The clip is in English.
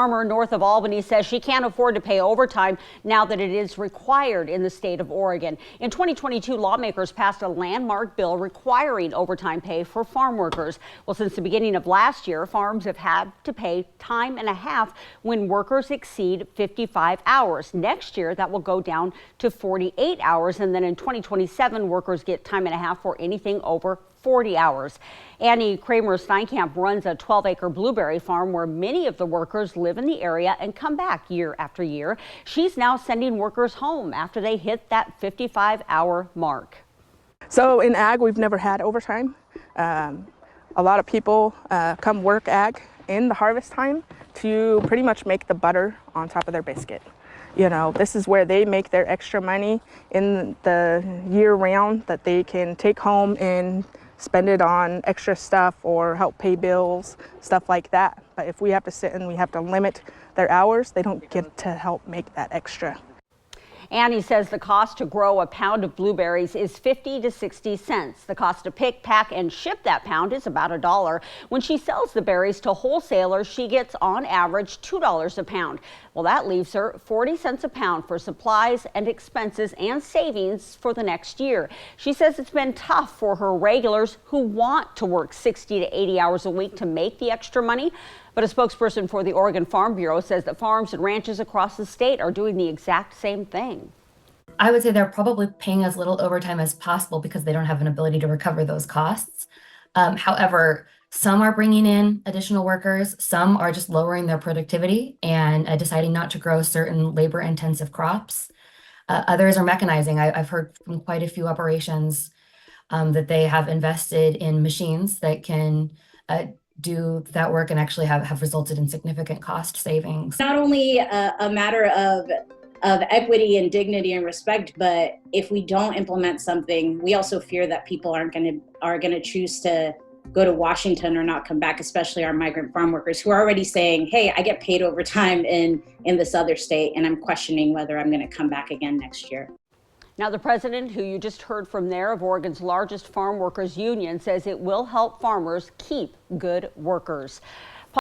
Farmer north of Albany says she can't afford to pay overtime now that it is required in the state of Oregon. In 2022, lawmakers passed a landmark bill requiring overtime pay for farm workers. Well, since the beginning of last year, farms have had to pay time and a half when workers exceed 55 hours. Next year, that will go down to 48 hours. And then in 2027, workers get time and a half for anything over 40 hours. Annie Kramer-Steinkamp runs a 12-acre blueberry farm where many of the workers live in the area and come back year after year. She's now sending workers home after they hit that 55-hour mark. So in ag, we've never had overtime. A lot of people come work ag in the harvest time to pretty much make the butter on top of their biscuit. You know, this is where they make their extra money in the year round that they can take home and spend it on extra stuff or help pay bills, stuff like that. But if we have to sit and we have to limit their hours, they don't get to help make that extra. Annie says the cost to grow a pound of blueberries is 50 to 60 cents. The cost to pick, pack, and ship that pound is about $1. When she sells the berries to wholesalers, she gets on average $2 a pound. Well, that leaves her 40 cents a pound for supplies and expenses and savings for the next year. She says it's been tough for her regulars who want to work 60 to 80 hours a week to make the extra money. But a spokesperson for the Oregon Farm Bureau says that farms and ranches across the state are doing the exact same thing. I would say they're probably paying as little overtime as possible because they don't have an ability to recover those costs. However, some are bringing in additional workers, some are just lowering their productivity and deciding not to grow certain labor-intensive crops. Others are mechanizing. I've heard from quite a few operations that they have invested in machines that can do that work and actually have resulted in significant cost savings. Not only a matter of equity and dignity and respect, but if we don't implement something, we also fear that people are going to choose to go to Washington or not come back, especially our migrant farm workers who are already saying, hey, I get paid overtime in this other state, and I'm questioning whether I'm going to come back again next year. Now, the president, who you just heard from there, of Oregon's largest farm workers union, says it will help farmers keep good workers.